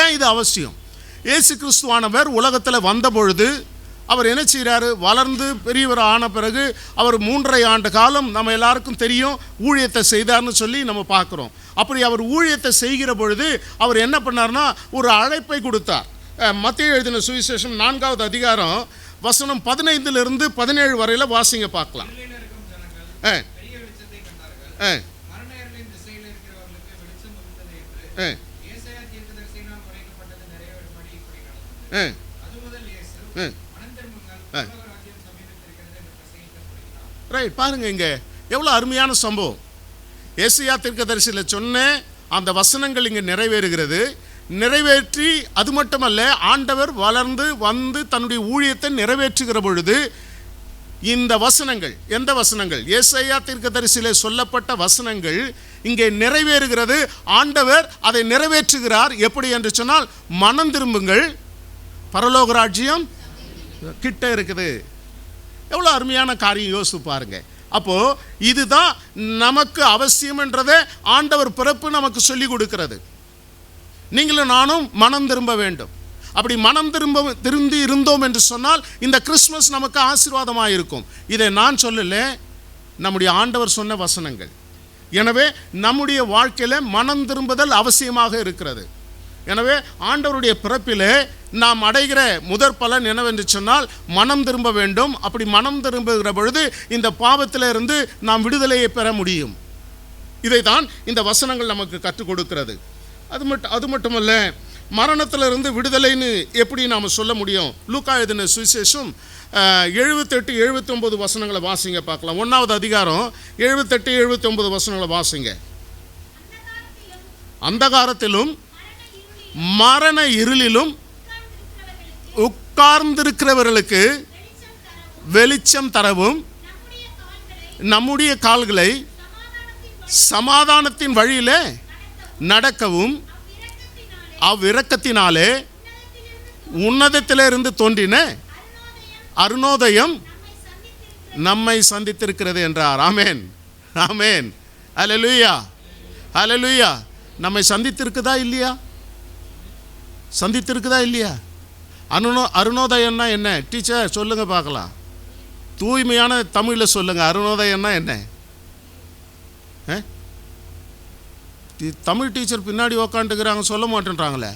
ஏன் இது அவசியம்? இயேசு கிறிஸ்துவானவர் உலகத்தில் வந்த பொழுது அவர் என்ன செய்கிறாரு? வளர்ந்து பெரியவர் ஆன பிறகு அவர் 3.5 ஆண்டு காலம் நம்ம எல்லாருக்கும் தெரியும் ஊழியத்தை செய்தார்னு சொல்லி நம்ம பார்க்குறோம். அப்படி அவர் ஊழியத்தை செய்கிற பொழுது அவர் என்ன பண்ணார்னா, ஒரு அழைப்பை கொடுத்தார். மத்தேயு எழுதின சுவிசேஷம் 4வது அதிகாரம் வசனம் 15 - 17 வரையில் வாசிங்க பார்க்கலாம். ரைட், பாருங்க இங்கே எவ்வளோ அருமையான சம்பவம். ஏசாயா தீர்க்கதரிசியில் சொன்ன அந்த வசனங்கள் இங்கே நிறைவேறுகிறது. நிறைவேற்றி அது மட்டுமல்ல, ஆண்டவர் வளர்ந்து வந்து தன்னுடைய ஊழியத்தை நிறைவேற்றுகிற பொழுது இந்த வசனங்கள், எந்த வசனங்கள்? ஏசாயா தீர்க்கதரிசியிலே சொல்லப்பட்ட வசனங்கள் இங்கே நிறைவேறுகிறது. ஆண்டவர் அதை நிறைவேற்றுகிறார். எப்படி என்று சொன்னால், மனம் திரும்புங்கள், பரலோக ராஜ்யம் கிட்ட இருக்குது. எவ்வளோ அருமையான காரியம் யோசித்து பாருங்க. அப்போது இதுதான் நமக்கு அவசியம் என்றதை ஆண்டவர் பிறப்பு நமக்கு சொல்லி கொடுக்கிறது. நீங்களும் நானும் மனம் திரும்ப வேண்டும். அப்படி மனம் திரும்பி இருந்தோம் என்று சொன்னால் இந்த கிறிஸ்மஸ் நமக்கு ஆசீர்வாதமாக இருக்கும். இதை நான் சொல்லலை, நம்முடைய ஆண்டவர் சொன்ன வசனங்கள். எனவே நம்முடைய வாழ்க்கையில் மனம் திரும்புதல் அவசியமாக இருக்கிறது. எனவே ஆண்டவருடைய பிறப்பிலே நாம் அடைகிற முதற் பலன் என்னவென்று சொன்னால், மனம் திரும்ப வேண்டும். அப்படி மனம் திரும்புகிற பொழுது இந்த பாவத்திலிருந்து நாம் விடுதலையை பெற முடியும். இதை தான் இந்த வசனங்கள் நமக்கு கற்றுக் கொடுக்கிறது. அது மட்டுமல்ல, மரணத்திலிருந்து விடுதலைன்னு எப்படி நாம் சொல்ல முடியும்? லூக்கா எழுதின சுவிசேஷம் 78, 79 வசனங்களை வாசிங்க பார்க்கலாம். 1வது அதிகாரம் 78, 79 வசனங்களை வாசிங்க. அந்தகாரத்திலும் மரண இருளிலும் உட்கார்ந்திருக்கிறவர்களுக்கு வெளிச்சம் தரவும், நம்முடைய கால்களை சமாதானத்தின் வழியிலே நடக்கவும், அவ்விரக்கத்தினாலே உன்னதத்திலிருந்து தோன்றின அருணோதயம் நம்மை சந்தித்திருக்கிறது என்றார். ஆமேன், ஆமேன், அல்லேலூயா, அல்லேலூயா. நம்மை சந்தித்திருக்குதா இல்லையா? சந்தித்திருக்குதா இல்லையா? அருணோதயம்னா என்ன? டீச்சர் சொல்லுங்க பார்க்கலாம், தூய்மையான தமிழில் சொல்லுங்க. அருணோதயம்னா என்ன? தமிழ் டீச்சர் பின்னாடி உக்காந்துக்கிறாங்க, சொல்ல மாட்டேன்றாங்களே.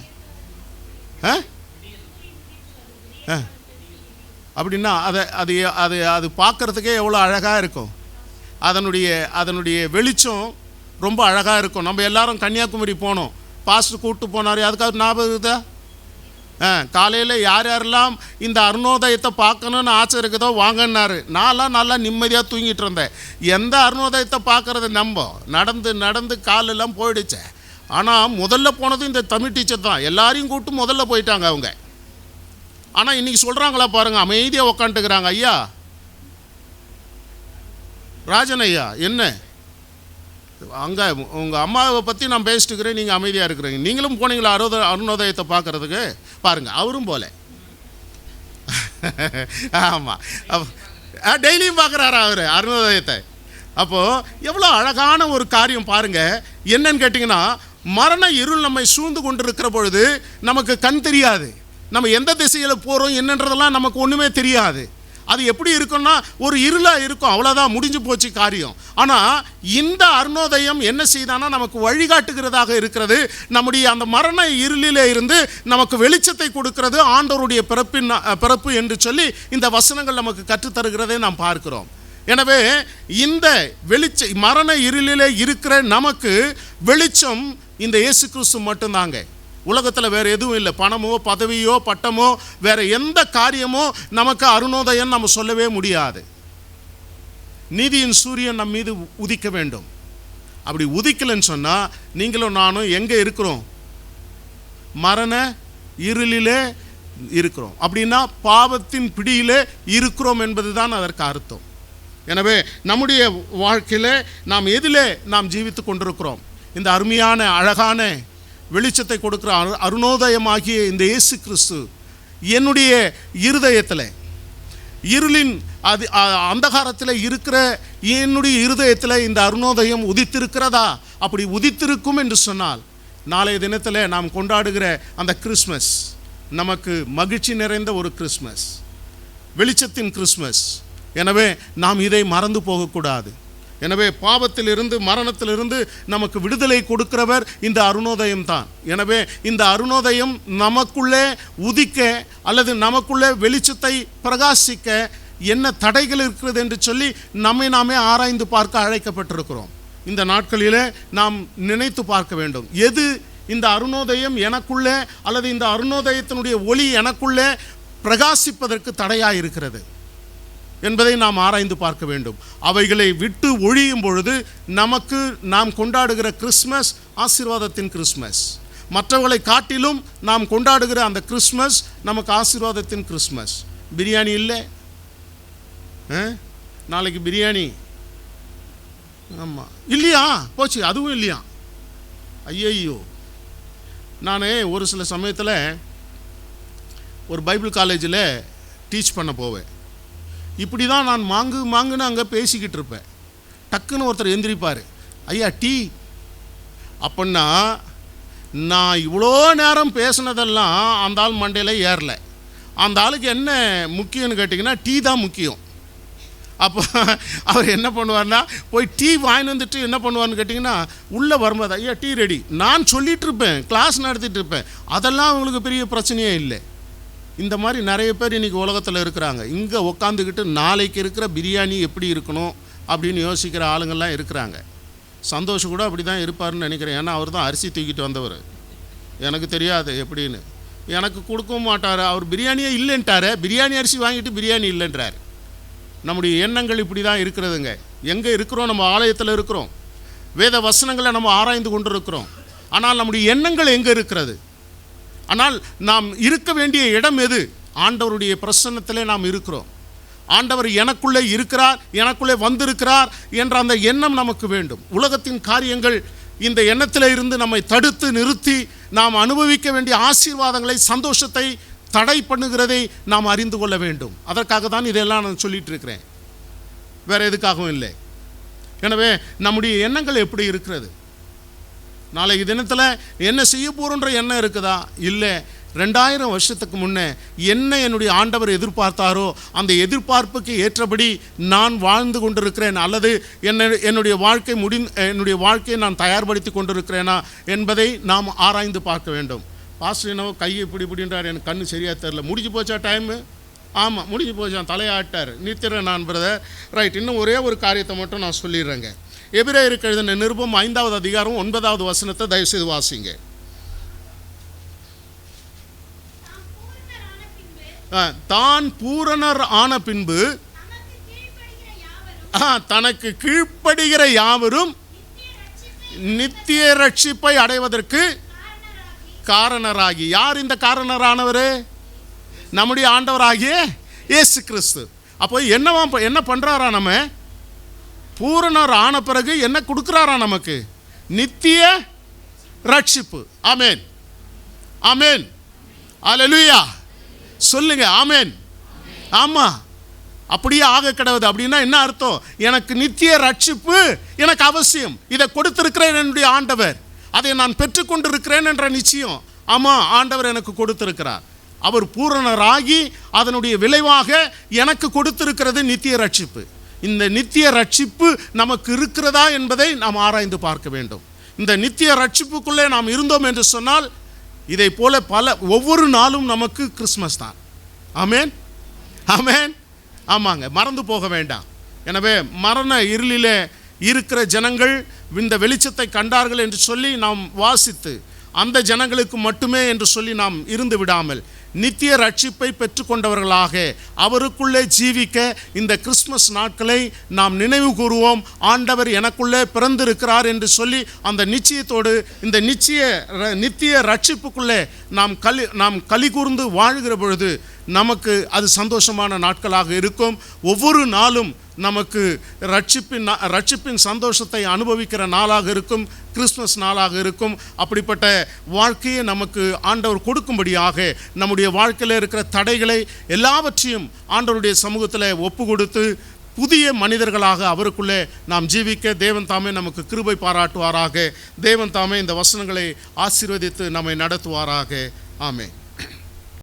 அப்படின்னா அது பார்க்குறதுக்கே எவ்வளோ அழகாக இருக்கும். அதனுடைய வெளிச்சம் ரொம்ப அழகாக இருக்கும். நம்ம எல்லாரும் கன்னியாகுமரி போனோம், பாஸ்டர் கூப்பிட்டு போனார். அதுக்காக ஞாபகம் இருக்குதா? காலையில் யார் யாரெல்லாம் இந்த அருணோதயத்தை பார்க்கணுன்னு ஆசை இருக்குதோ வாங்கன்னாரு. நான்லாம் நல்லா நிம்மதியாக தூங்கிட்டு இருந்தேன். எந்த அருணோதயத்தை பார்க்குறது? நம்ம நடந்து நடந்து காலெல்லாம் போயிடுச்சேன். ஆனால் முதல்ல போனது இந்த தமிழ் டீச்சர் தான். எல்லாரையும் கூப்பிட்டு முதல்ல போயிட்டாங்க அவங்க. ஆனால் இன்றைக்கி சொல்கிறாங்களா பாருங்கள், அமைதியாக உக்காந்துக்கிறாங்க. ஐயா ராஜன் ஐயா, என்ன அங்கே உங்கள் அம்மாவை பற்றி நான் பேசிட்டுக்கிறேன், நீங்கள் அமைதியாக இருக்கிறீங்க. நீங்களும் போனீங்களா அருணோதயத்தை பார்க்குறதுக்கு? பாருங்கள், அவரும் போல. ஆமாம், டெய்லியும் பார்க்குறாரா அவர் அருணோதயத்தை? அப்போது எவ்வளோ அழகான ஒரு காரியம் பாருங்கள். என்னன்னு கேட்டிங்கன்னா, மரண இருள் நம்மை சூழ்ந்து கொண்டு இருக்கிற பொழுது நமக்கு கண் தெரியாது. நம்ம எந்த திசையில் போகிறோம் என்னன்றதெல்லாம் நமக்கு ஒன்றுமே தெரியாது. அது எப்படி இருக்குன்னா ஒரு இருளாக இருக்கும், அவ்வளோதான், முடிஞ்சு போச்சு காரியம். ஆனால் இந்த அருணோதயம் என்ன செய்தானா நமக்கு வழிகாட்டுகிறதாக இருக்கிறது. நம்முடைய அந்த மரண இருளிலே இருந்து நமக்கு வெளிச்சத்தை கொடுக்கிறது ஆண்டவருடைய பிறப்பு என்று சொல்லி இந்த வசனங்கள் நமக்கு கற்றுத்தருகிறதை நாம் பார்க்கிறோம். எனவே இந்த மரண இருளிலே இருக்கிற நமக்கு வெளிச்சம் இந்த இயேசு கிறிஸ்து மட்டும்தாங்க. உலகத்தில் வேறு எதுவும் இல்லை. பணமோ பதவியோ பட்டமோ வேறு எந்த காரியமோ நமக்கு அருணோதயம் நம்ம சொல்லவே முடியாது. நீதியின் சூரியன் நம் மீது உதிக்க வேண்டும். அப்படி உதிக்கலைன்னு சொன்னால் நீங்களும் நானும் எங்கே இருக்கிறோம்? மரண இருளிலே இருக்கிறோம். அப்படின்னா பாவத்தின் பிடியிலே இருக்கிறோம் என்பது தான் அதற்கு அர்த்தம். எனவே நம்முடைய வாழ்க்கையில் நாம் எதிலே நாம் ஜீவித்து கொண்டிருக்கிறோம்? இந்த அருமையான அழகான வெளிச்சத்தை கொடுக்குற அருணோதயமாகிய இந்த இயேசு கிறிஸ்து என்னுடைய இருதயத்தில், இருளின் அந்தகாரத்தில் இருக்கிற என்னுடைய இருதயத்தில் இந்த அருணோதயம் உதித்திருக்கிறதா? அப்படி உதித்திருக்கும் என்று சொன்னால் நாளைய தினத்தில் நாம் கொண்டாடுகிற அந்த கிறிஸ்மஸ் நமக்கு மகிழ்ச்சி நிறைந்த ஒரு கிறிஸ்மஸ், வெளிச்சத்தின் கிறிஸ்மஸ். எனவே நாம் இதை மறந்து போகக்கூடாது. எனவே பாவத்திலிருந்து மரணத்திலிருந்து நமக்கு விடுதலை கொடுக்கிறவர் இந்த அருணோதயம் தான். எனவே இந்த அருணோதயம் நமக்குள்ளே உதிக்க அல்லது நமக்குள்ளே வெளிச்சத்தை பிரகாசிக்க என்ன தடைகள் இருக்கிறது என்று சொல்லி நம்மை நாமே ஆராய்ந்து பார்க்க அழைக்கப்பட்டிருக்கிறோம். இந்த நாட்களிலே நாம் நினைத்து பார்க்க வேண்டும், எது இந்த அருணோதயம் எனக்குள்ளே அல்லது இந்த அருணோதயத்தினுடைய ஒளி எனக்குள்ளே பிரகாசிப்பதற்கு தடையாக இருக்கிறது என்பதை நாம் ஆராய்ந்து பார்க்க வேண்டும். அவைகளை விட்டு ஒழியும் பொழுது நமக்கு நாம் கொண்டாடுகிற கிறிஸ்மஸ் ஆசீர்வாதத்தின் கிறிஸ்மஸ். மற்றவர்களை காட்டிலும் நாம் கொண்டாடுகிற அந்த கிறிஸ்மஸ் நமக்கு ஆசீர்வாதத்தின் கிறிஸ்மஸ். பிரியாணி இல்லை, நாளைக்கு பிரியாணி, ஆமாம் இல்லையா, போச்சு, அதுவும் இல்லையா. ஐயோ, நான் ஒரு சில சமயத்தில் ஒரு பைபிள் காலேஜில் டீச் பண்ண போவேன். இப்படி தான் நான் மாங்குன்னு அங்கே பேசிக்கிட்டு இருப்பேன். டக்குன்னு ஒருத்தர் எந்திரிப்பார், ஐயா டீ. அப்படின்னா நான் இவ்வளோ நேரம் பேசினதெல்லாம் அந்த ஆள் மண்டையில் ஏறலை. அந்த ஆளுக்கு என்ன முக்கியம்னு கேட்டிங்கன்னா டீ தான் முக்கியம். அப்போ அவர் என்ன பண்ணுவார்னா போய் டீ வாங்கிட்டு வந்துட்டு என்ன பண்ணுவார்னு கேட்டிங்கன்னா உள்ளே வரும்போது ஐயா டீ ரெடி. நான் சொல்லிகிட்டு இருப்பேன், கிளாஸ் நடத்திட்டு இருப்பேன், அதெல்லாம் அவங்களுக்கு பெரிய பிரச்சனையே இல்லை. இந்த மாதிரி நிறைய பேர் இன்றைக்கி உலகத்தில் இருக்கிறாங்க. இங்கே உக்காந்துக்கிட்டு நாளைக்கு இருக்கிற பிரியாணி எப்படி இருக்கணும் அப்படின்னு யோசிக்கிற ஆளுங்கள்லாம் இருக்கிறாங்க. சந்தோஷம் கூட அப்படி தான் இருப்பார்னு நினைக்கிறேன். ஏன்னா அவர் தான் அரிசி தூக்கிட்டு வந்தவர். எனக்கு தெரியாது எப்படின்னு, எனக்கு கொடுக்கவும் மாட்டார். அவர் பிரியாணியே இல்லைன்ட்டார், பிரியாணி அரிசி வாங்கிட்டு பிரியாணி இல்லைன்றார். நம்முடைய எண்ணங்கள் இப்படி தான் இருக்கிறதுங்க. எங்கே இருக்கிறோம்? நம்ம ஆலயத்தில் இருக்கிறோம், வேத வசனங்களை நம்ம ஆராய்ந்து கொண்டு இருக்கிறோம். ஆனால் நம்முடைய எண்ணங்கள் எங்கே இருக்கிறது? ஆனால் நாம் இருக்க வேண்டிய இடம் எது? ஆண்டவருடைய பிரசன்னத்திலே நாம் இருக்கிறோம். ஆண்டவர் எனக்குள்ளே இருக்கிறார், எனக்குள்ளே வந்திருக்கிறார் என்ற அந்த எண்ணம் நமக்கு வேண்டும். உலகத்தின் காரியங்கள் இந்த எண்ணத்தில் இருந்து நம்மை தடுத்து நிறுத்தி நாம் அனுபவிக்க வேண்டிய ஆசீர்வாதங்களை, சந்தோஷத்தை தடை பண்ணுகிறதை நாம் அறிந்து கொள்ள வேண்டும். அதற்காக தான் இதெல்லாம் நான் சொல்லிட்டு இருக்கிறேன். வேறு எதுக்காகவும் இல்லை. எனவே நம்முடைய எண்ணங்கள் எப்படி இருக்கிறது? நாளைக்கு தினத்தில் என்ன செய்ய போகிறோன்ற எண்ணம் இருக்குதா? இல்லை, 2000 வருஷத்துக்கு முன்னே என்ன என்னுடைய ஆண்டவர் எதிர்பார்த்தாரோ அந்த எதிர்பார்ப்புக்கு ஏற்றபடி நான் வாழ்ந்து கொண்டிருக்கிறேன், அல்லது என்னுடைய வாழ்க்கையை நான் தயார்படுத்தி கொண்டிருக்கிறேனா என்பதை நாம் ஆராய்ந்து பார்க்க வேண்டும். பாஸ்டர் என்னவோ கையை இப்படின்றார், எனக்கு கண்ணு சரியாக தெரில. முடிஞ்சு போச்சா டைமு? ஆமாம், முடிஞ்சு போச்சான், தலையாட்டார். நிறுத்திடுறேன் நான் பிரதர். ரைட், இன்னும் ஒரே ஒரு காரியத்தை மட்டும் நான் சொல்லிடுறேங்க. எபிரேயருக்கு எழுதின நிருபம் 5வது அதிகாரம் 9வது வசனத்தை தயவுசெய்து வாசிங்க. தான் பூரணர் ஆன பின்பு தனக்கு கீழ்ப்படுகிற யாவரும் நித்திய ரட்சிப்பை அடைவதற்கு காரணராகி. யார் இந்த காரணரானவர்? நம்முடைய ஆண்டவராகிய இயேசு கிறிஸ்து. அப்போ என்ன பண்றாரா? நம்ம பூரணர் ஆன பிறகு என்ன கொடுக்கிறாரா? நமக்கு நித்திய ரட்சிப்பு. ஆமென், ஆமென், அல்லேலூயா. சொல்லுங்க ஆமென். ஆமா, அப்படியே ஆக கிடவுது. அப்படின்னா என்ன அர்த்தம்? எனக்கு நித்திய ரட்சிப்பு எனக்கு அவசியம். இதை கொடுத்திருக்கிறேன் என்னுடைய ஆண்டவர், அதை நான் பெற்றுக்கொண்டிருக்கிறேன் என்ற நிச்சயம். ஆமா, ஆண்டவர் எனக்கு கொடுத்திருக்கிறார். அவர் பூரணராகி அதனுடைய விளைவாக எனக்கு கொடுத்திருக்கிறது நித்திய ரட்சிப்பு. இந்த நித்திய ரட்சிப்பு நமக்கு இருக்கிறதா என்பதை நாம் ஆராய்ந்து பார்க்க வேண்டும். இந்த நித்திய ரட்சிப்புக்குள்ளே நாம் இருந்தோம் என்று சொன்னால் இதை போல ஒவ்வொரு நாளும் நமக்கு கிறிஸ்மஸ் தான். ஆமென், ஆமென். ஆமாங்க, மறந்து போக வேண்டாம். எனவே மரண இருளிலே இருக்கிற ஜனங்கள் இந்த வெளிச்சத்தை கண்டார்கள் என்று சொல்லி நாம் வாசித்து அந்த ஜனங்களுக்கு மட்டுமே என்று சொல்லி நாம் இருந்து விடாமல் நித்திய ரட்சிப்பை பெற்றுக்கொண்டவர்களாக அவருக்குள்ளே ஜீவிக்க இந்த கிறிஸ்மஸ் நாட்களை நாம் நினைவு கூறுவோம். ஆண்டவர் எனக்குள்ளே பிறந்திருக்கிறார் என்று சொல்லி அந்த நிச்சயத்தோடு இந்த நித்திய ரட்சிப்புக்குள்ளே நாம் களி கூர்ந்து வாழ்கிற பொழுது நமக்கு அது சந்தோஷமான நாட்களாக இருக்கும். ஒவ்வொரு நாளும் நமக்கு ரட்சிப்பின் சந்தோஷத்தை அனுபவிக்கிற நாளாக இருக்கும், கிறிஸ்மஸ் நாளாக இருக்கும். அப்படிப்பட்ட வாழ்க்கையை நமக்கு ஆண்டவர் கொடுக்கும்படியாக நம்முடைய வாழ்க்கையில் இருக்கிற தடைகளை எல்லாவற்றையும் ஆண்டவருடைய சமூகத்தில் ஒப்பு கொடுத்து புதிய மனிதர்களாக அவருக்குள்ளே நாம் ஜீவிக்க தேவன் தாமே நமக்கு கிருபை பாராட்டுவாராக. தேவன் தாமே இந்த வசனங்களை ஆசீர்வதித்து நம்மை நடத்துவாராக. ஆமென்.